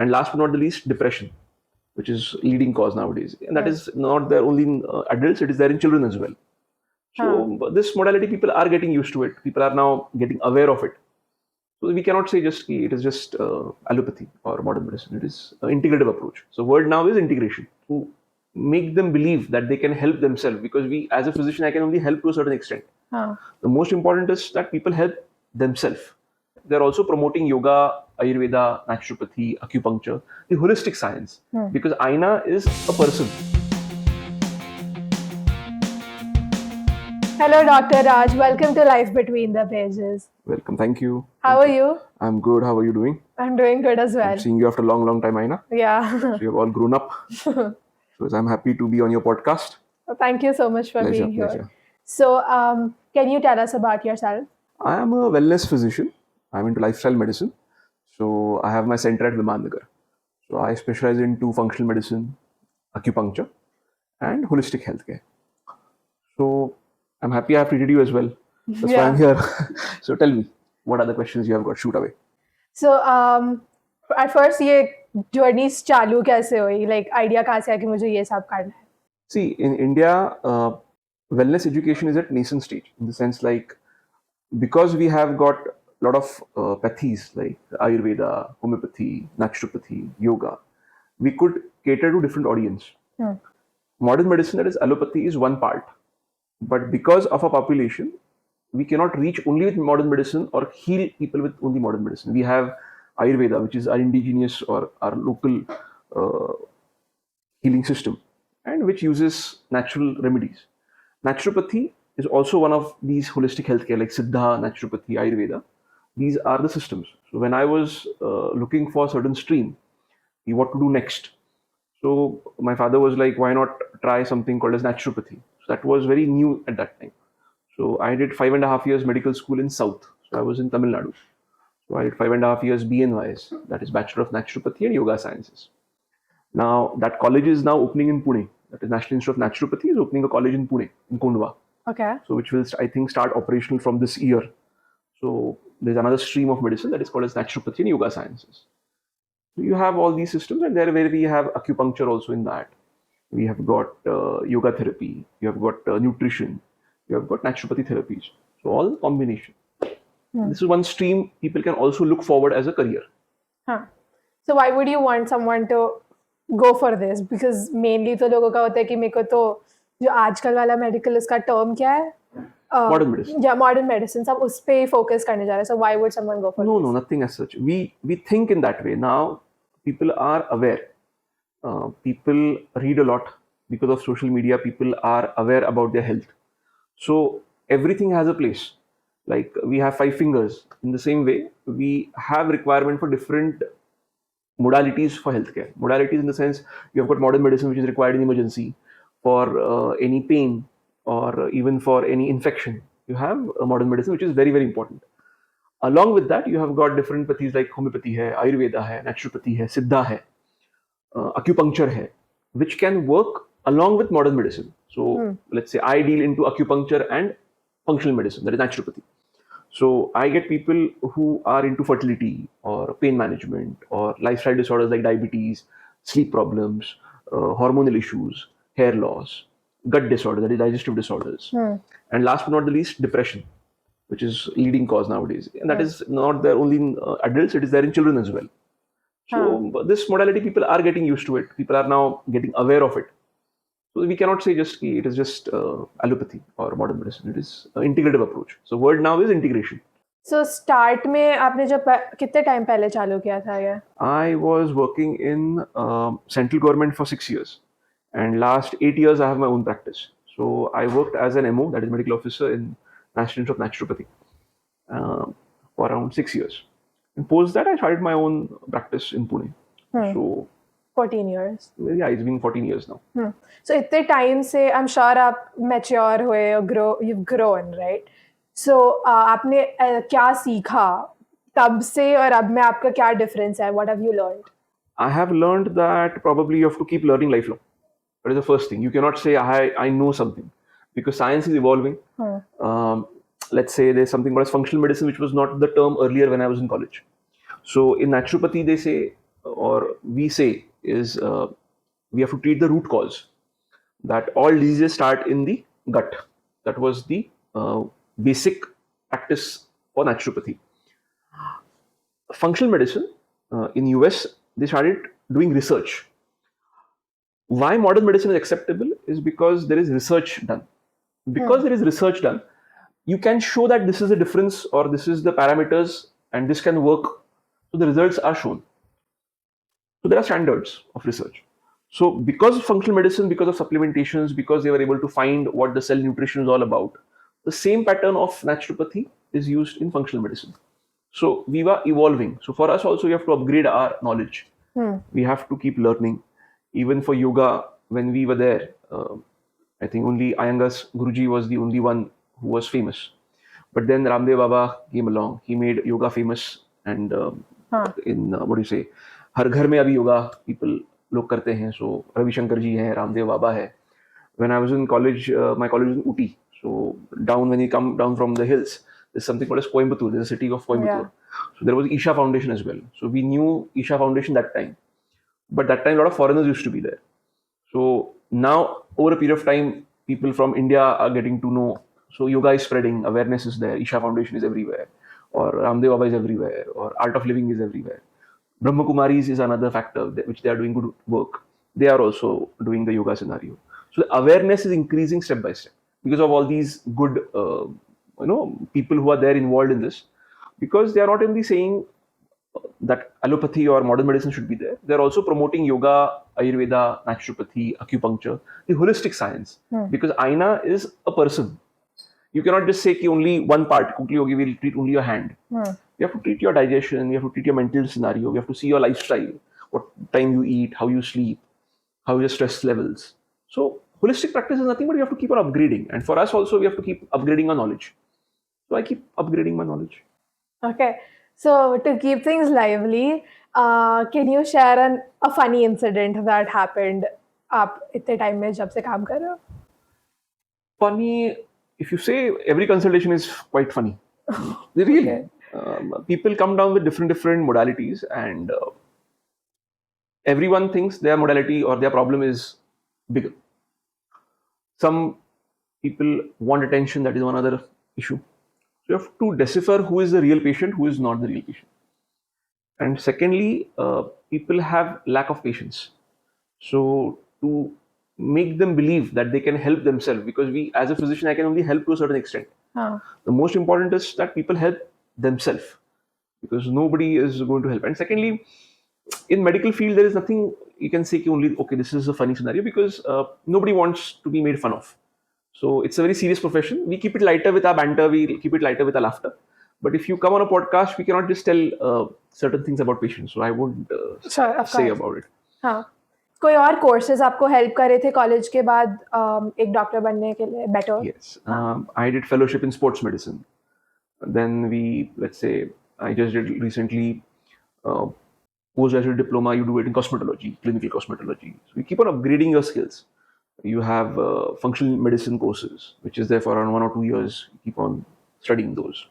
And last but not the least, depression, which is leading cause nowadays. And that is not there only in adults, it is there in children as well. So this modality, people are getting used to it. People are now getting aware of it. So we cannot say just it is just allopathy or modern medicine. It is an integrative approach. So word now is integration. To make them believe that they can help themselves, because we, as a physician, I can only help to a certain extent. The most important is that people help themselves. They're also promoting yoga, Ayurveda, naturopathy, acupuncture, the holistic science, because Aina is a person. Hello, Dr. Raj. Welcome to Life Between the Pages. Welcome. Thank you. How are you? I'm good. How are you doing? I'm doing good as well. I'm seeing you after a long time, Aina. Yeah. So you've all grown up. So I'm happy to be on your podcast. Thank you so much for Pleasure, being here. pleasure. So, can you tell us about yourself? I am a wellness physician. I'm into lifestyle medicine. So I have my center at Vimannagar. So I specialize into functional medicine, acupuncture, and holistic healthcare. So I'm happy I've treated you as well. That's why I'm here. So tell me, what are the questions you have got? Shoot away. So, at first, ये journey चालू कैसे हुई? Like, idea कहाँ से आया कि मुझे ये सब करना है? See, in India, wellness education is at nascent stage, in the sense like, because we have got a lot of pathies like Ayurveda, homeopathy, naturopathy, yoga, we could cater to different audience. Modern medicine, that is allopathy, is one part. But because of our population, we cannot reach only with modern medicine or heal people with only modern medicine. We have Ayurveda, which is our indigenous or our local healing system, and which uses natural remedies. Naturopathy is also one of these holistic healthcare, like Siddha, naturopathy, Ayurveda. These are the systems. So when I was looking for a certain stream, what to do next? So my father was like, why not try something called as naturopathy? So that was very new at that time. So I did 5.5 years medical school in South. So I was in Tamil Nadu. So I did 5.5 years BNYS, that is Bachelor of Naturopathy and Yoga Sciences. Now that college is now opening in Pune. That is National Institute of Naturopathy is opening a college in Pune, in Kondwa. Okay. So which will, I think, start operational from this year. So there's another stream of medicine that is called as naturopathy and yoga sciences. So you have all these systems, and there where we have acupuncture also in that. We have got yoga therapy, you have got nutrition, you have got naturopathy therapies. So all combination. This is one stream people can also look forward as a career. So why would you want someone to go for this? Because mainly तो लोगों का होता है कि मेरे को तो जो आजकल वाला medical इसका term क्या है? Modern medicine. Yeah, modern medicine. सब उस पे focus करने जा रहे हैं. So why would someone go for this? No, nothing as such. We think in that way. Now people are aware. People read a lot because of social media. People are aware about their health. So everything has a place. Like we have 5 fingers. In the same way, we have requirement for different modalities for healthcare. Modalities in the sense, you have got modern medicine, which is required in emergency for any pain or even for any infection. You have a modern medicine, which is very, very important. Along with that, you have got different pathies like homeopathy hai, Ayurveda hai, naturopathy hai, Siddha hai, acupuncture hai, which can work along with modern medicine. So let's say I deal into acupuncture and functional medicine, that is naturopathy. So I get people who are into fertility or pain management or lifestyle disorders like diabetes, sleep problems, hormonal issues, hair loss, gut disorder, that is digestive disorders. And last but not the least, depression, which is leading cause nowadays. And that is not there only in adults, it is there in children as well. So this modality, people are getting used to it. People are now getting aware of it. So we cannot say just it is just allopathy or modern medicine. It is an integrative approach. So word now is integration. So start में आपने जब कितने time पहले चालू किया था ये? I was working in central government for 6 years, and last 8 years I have my own practice. So I worked as an MO, that is medical officer, in National Institute of Naturopathy for around 6 years. And post that, I started my own practice in Pune. So 14 years. yeah, it's been 14 years now. So इतने time से I'm sure आप mature हुए or you've grown, right? So आपने क्या सीखा तब से और अब में आपका क्या difference है? What have you learned? I have learned that probably you have to keep learning lifelong. That is the first thing. You cannot say I know something, because science is evolving. Let's say there's something called as functional medicine, which was not the term earlier when I was in college. So in naturopathy, they say or we say is we have to treat the root cause. That all diseases start in the gut. That was the basic practice for naturopathy. Functional medicine in US, they started doing research. Why modern medicine is acceptable is because there is research done. Because there is research done, you can show that this is the difference or this is the parameters and this can work. So the results are shown. So there are standards of research. So because of functional medicine, because of supplementations, because they were able to find what the cell nutrition is all about, the same pattern of naturopathy is used in functional medicine. So we were evolving. So for us also, we have to upgrade our knowledge. We have to keep learning. Even for yoga, when we were there, I think only Iyengar's Guruji was the only one who was famous. But then Ramdev Baba came along. He made yoga famous, and in what do you say, हर घर में अभी yoga people लोग करते हैं. So Ravishankar जी हैं, रामदेव बाबा है. When I was in college, my college was in Uti. So down when you come down from the hills, there's something called as Coimbatore. There's a city of Coimbatore. So there was Isha Foundation as well. So we knew Isha Foundation that time. But that time, a lot of foreigners used to be there. So now, over a period of time, people from India are getting to know. So yoga is spreading, awareness is there, Isha Foundation is everywhere, or Ramdev Baba is everywhere, or Art of Living is everywhere. Brahma Kumaris is another factor which they are doing good work. They are also doing the yoga scenario. So the awareness is increasing step by step because of all these good, people who are there involved in this. Because they are not only saying that allopathy or modern medicine should be there. They're also promoting yoga, Ayurveda, naturopathy, acupuncture, the holistic science. Because Aina is a person. You cannot just say ki only one part, kukli yogi will treat only your hand. You have to treat your digestion, you have to treat your mental scenario, you have to see your lifestyle, what time you eat, how you sleep, how your stress levels. So holistic practice is nothing but you have to keep on upgrading. And for us also, we have to keep upgrading our knowledge. So I keep upgrading my knowledge. Okay. So to keep things lively, can you share a funny incident that happened आप इतने time में जब से काम कर रहे हो? Funny, if you say every consultation is quite funny. Really. Okay. People come down with different modalities, and everyone thinks their modality or their problem is bigger. Some people want attention, that is one other issue. So you have to decipher who is the real patient, who is not the real patient. And secondly, people have lack of patience. So to make them believe that they can help themselves, because we, as a physician, I can only help to a certain extent. The most important is that people help themselves, because nobody is going to help. And secondly, in medical field, there is nothing you can say ki only, okay, this is a funny scenario, because nobody wants to be made fun of. So it's a very serious profession. We keep it lighter with our banter, we keep it lighter with our laughter. But if you come on a podcast, we cannot just tell certain things about patients. So I won't Sure, of say course. about it. हाँ. कोई और courses आपको help कर रहे थे college के बाद एक डॉक्टर बनने के लिए better? Yes, I did fellowship in sports medicine. Then let's say, I just did recently postgraduate diploma. You do it in cosmetology, clinical cosmetology. So you keep on upgrading your skills. You have functional medicine courses, which is there for around 1 or 2 years. You keep on studying those.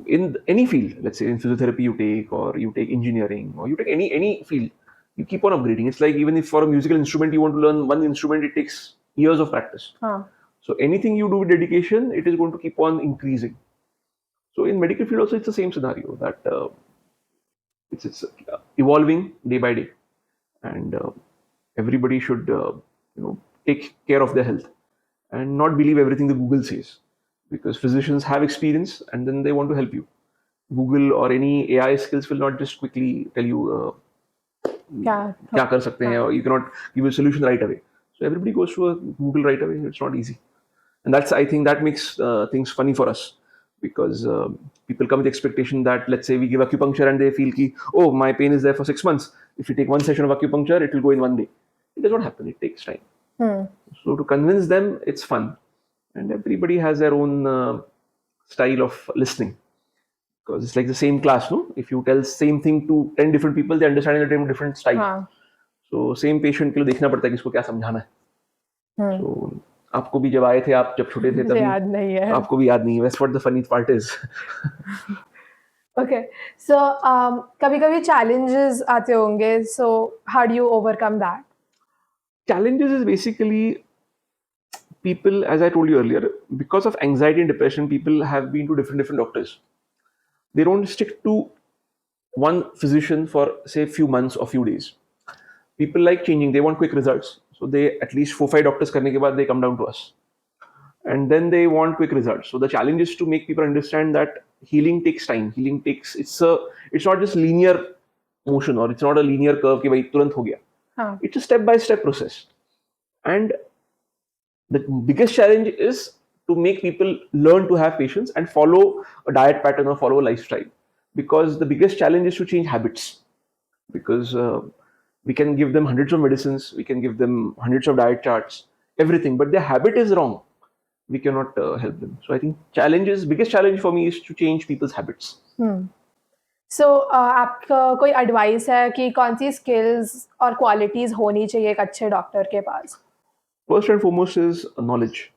In any field, let's say in physiotherapy you take, or you take engineering, or you take any field, you keep on upgrading. It's like even if for a musical instrument you want to learn one instrument, it takes years of practice. So anything you do with dedication, it is going to keep on increasing. So in medical field also, it's the same scenario, that it's evolving day by day, and everybody should take care of their health and not believe everything the Google says, because physicians have experience and then they want to help you. Google or any AI skills will not just quickly tell you क्या कर सकते हैं, or you cannot give a solution right away. So everybody goes to a Google right away. It's not easy, and I think that makes things funny for us, because people come with the expectation that, let's say we give acupuncture and they feel ki, oh, my pain is there for 6 months. If you take one session of acupuncture, it will go in one day. It does not happen. It takes time. So to convince them, it's fun, and everybody has their own style of listening, because it's like the same class, no? If you tell same thing to 10 different people, they understand it in a different style. So same patient के लिए देखना पड़ता है कि इसको क्या समझाना है. So आपको भी जब आए थे, आप जब छोटे थे, तभी याद नहीं है. आपको भी याद नहीं है. That's what the funny part is. Okay. So कभी-कभी challenges आते होंगे. So how do you overcome that? Challenges is basically people, as I told you earlier, because of anxiety and depression, people have been to different doctors. They don't stick to one physician for say few months or few days. People like changing. They want quick results. So they at least 4 5 doctors करने के बाद they come down to us, and then they want quick results. So the challenge is to make people understand that healing takes time. Healing takes it's not just linear motion, or it's not a linear curve कि भाई तुरंत हो गया. हाँ. It's a step by step process. And the biggest challenge is to make people learn to have patience and follow a diet pattern or follow a lifestyle, because the biggest challenge is to change habits. Because we can give them hundreds of medicines, we can give them hundreds of diet charts, everything, but their habit is wrong, we cannot help them. So I think biggest challenge for me is to change people's habits. So आपका कोई advice है कि कौन सी skills और qualities होनी चाहिए एक अच्छे डॉक्टर के पास? First and foremost is knowledge.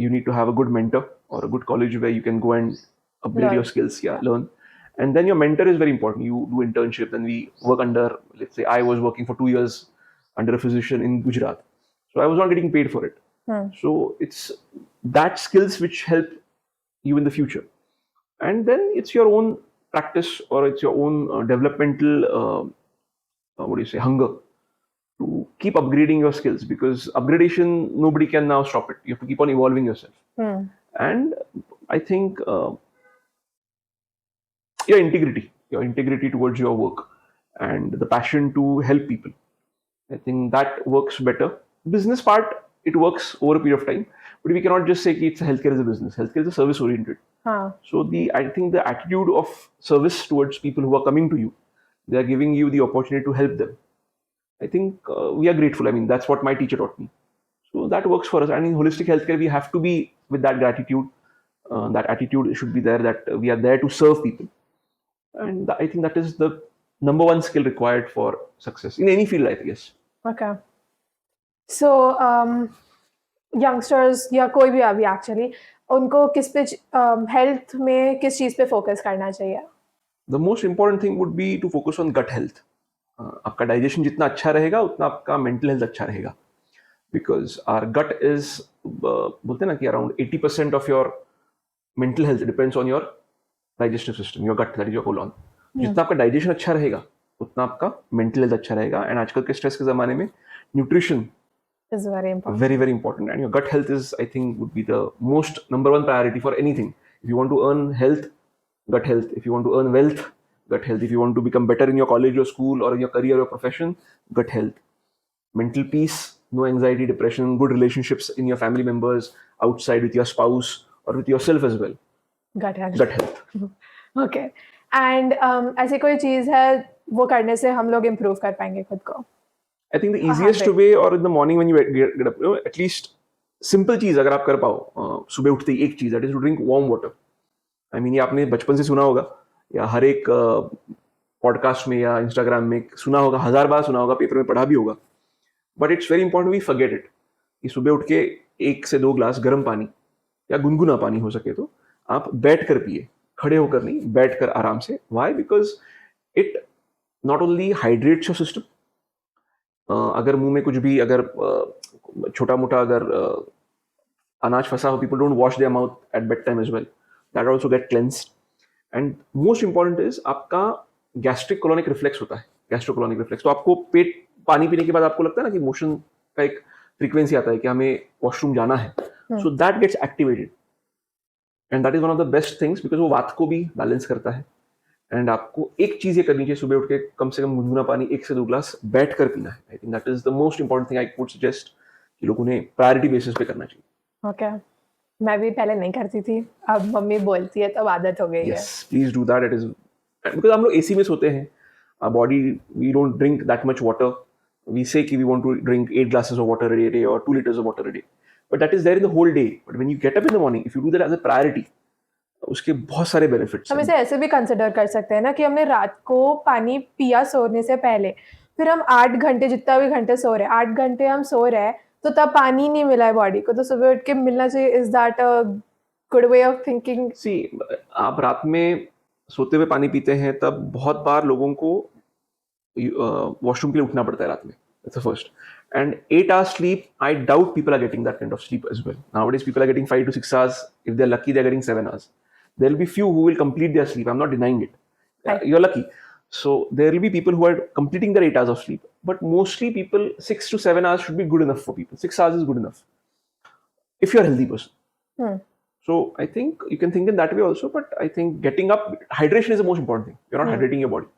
You need to have a good mentor or a good college where you can go and upgrade your Learn. skills, Yeah. learn. And then your mentor is very important. You do internship, and we work under, let's say, I was working for 2 years under a physician in Gujarat. So I was not getting paid for it. So it's that skills which help you in the future. And then it's your own practice, or it's your own developmental, what do you say, hunger to keep upgrading your skills, because upgradation, nobody can now stop it. You have to keep on evolving yourself. And I think your integrity towards your work, and the passion to help people, I think that works better. Business part, it works over a period of time, but we cannot just say that healthcare is a business. Healthcare is a service oriented. So I think the attitude of service towards people who are coming to you, they are giving you the opportunity to help them. I think we are grateful. I mean, that's what my teacher taught me. So that works for us. And in holistic healthcare, we have to be with that gratitude. That attitude should be there, that we are there to serve people. And I think that is the number one skill required for success in any field, I guess. Okay. So youngsters या कोई भी अभी actually उनको किस पे health में किस चीज पे फोकस करना चाहिए? The most important thing would be to focus on gut health. आपका डाइजेशन जितना अच्छा रहेगा, उतना आपका मेंटल हेल्थ अच्छा रहेगा. Because our gut is, बोलते हैं ना कि around 80% of your mental health depends on your digestive system, your gut, that is your colon. जितना आपका डाइजेशन अच्छा रहेगा, उतना आपका मेंटल हेल्थ अच्छा रहेगा. एंड आजकल के स्ट्रेस के ज़माने में nutrition is very important. Very, very important. And your gut health is, I think, would be the most number one priority for anything. If you want to earn health, gut health. If you want to earn wealth, gut health. If you want to become better in your college or school or in your career or profession, gut health. Mental peace, no anxiety, depression, good relationships in your family members, outside with your spouse or with yourself as well. Gut health. Gut health. Okay. And ऐसी कोई चीज है वो करने से हम लोग improve कर पाएंगे खुद को? I think the easiest way, or in the morning when you get up, at least simple चीज अगर आप कर पाओ, सुबह उठते ही एक चीज, that is to drink warm water. I mean, ये आपने बचपन से सुना होगा, या हर एक पॉडकास्ट में या इंस्टाग्राम में सुना होगा, 1000 बार सुना होगा, पेपर में पढ़ा भी होगा. But it's very important we forget it, कि सुबह उठ के 1 से 2 ग्लास गर्म पानी या गुनगुना पानी हो सके तो आप बैठ कर पिए, खड़े होकर नहीं, बैठ कर आराम से. Why? Because it not only hydrates your system. अगर मुंह में कुछ भी, अगर छोटा मोटा अगर अनाज फंसा हो, people don't wash their mouth at bedtime as well, that also get cleansed. And most important is आपका गैस्ट्रिक कोलोनिक रिफ्लेक्स होता है, गैस्ट्रोकोलोनिक रिफ्लेक्स. तो आपको पेट पानी पीने के बाद आपको लगता है ना कि मोशन का एक फ्रीक्वेंसी आता है कि हमें वॉशरूम जाना है. So that gets activated, and that is one of the best things, because वो वात को भी बैलेंस करता है. एंड आपको एक चीज ये करनी चाहिए, सुबह उठ के कम से कम गुनगुना पानी 1 से 2 ग्लास बैठ कर पीना है. I think that is the most important thing I would suggest कि लोगों ने प्रायोरिटी बेसिस पे करना चाहिए. ओके. मैं भी पहले नहीं करती थी, अब मम्मी बोलती है तो आदत हो गई है. Yes, please do that. It is because हम लोग एसी में सोते हैं, our body, we don't drink that much water. We say कि we want to drink 8 glasses of water a day or 2 liters of water a day, but that is there in the whole day. But when you get up in the morning, if you do that as a priority, उसके बहुत सारे benefits हम हैं. इसे ऐसे भी consider कर सकते हैं ना कि हमने रात को पानी पिया सोने से पहले, फिर हम 8 घंटे, जितना भी घंटे सो रहे हैं, 8 घंटे हम सो रहे हैं, तो तब पानी नहीं मिला है बॉडी को, तो सुबह उठ के मिलना चाहिए. Is that a good way of thinking? See, आप रात में सोते हुए पानी पीते हैं तब बहुत बार लोगों को वॉशरूम के लिए उठना पड़ता है रात में. That's the first. And 8 hours sleep, I doubt people are getting that kind of sleep as well. Nowadays, people are getting 5 to 6 hours. If they're lucky, they're getting 7 hours. There will be few who will complete their sleep. I'm not denying it. Right. You're lucky. So there will be people who are completing their 8 hours of sleep. But mostly people, 6 to 7 hours should be good enough for people. 6 hours is good enough if you're a healthy person. Hmm. So I think you can think in that way also. But I think getting up, hydration is the most important thing. You're not hydrating your body.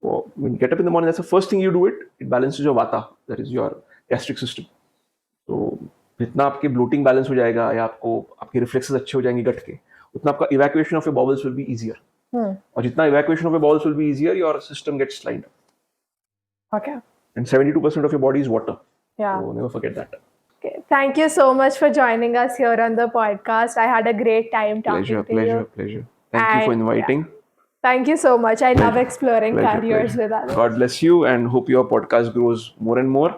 So when you get up in the morning, that's the first thing you do it. It balances your vata, that is your gastric system. तो जितना आपके bloating balance हो जाएगा या आपको आपके reflexes अच्छे हो जाएंगे गट के, उतना आपका evacuation of your bowels will be easier. और जितना evacuation of your bowels will be easier, your system gets lined up. Okay. And 72% of your body is water. Yeah. So never forget that. Okay. Thank you so much for joining us here on the podcast. I had a great time talking to you. Pleasure. Thank you for And, inviting. yeah. Thank you so much. I love exploring careers with others. God bless you and hope your podcast grows more and more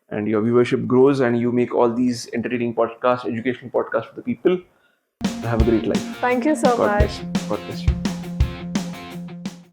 and your viewership grows and you make all these entertaining podcasts, educational podcasts for the people. Have a great life. Thank you so much. God bless you. God bless you.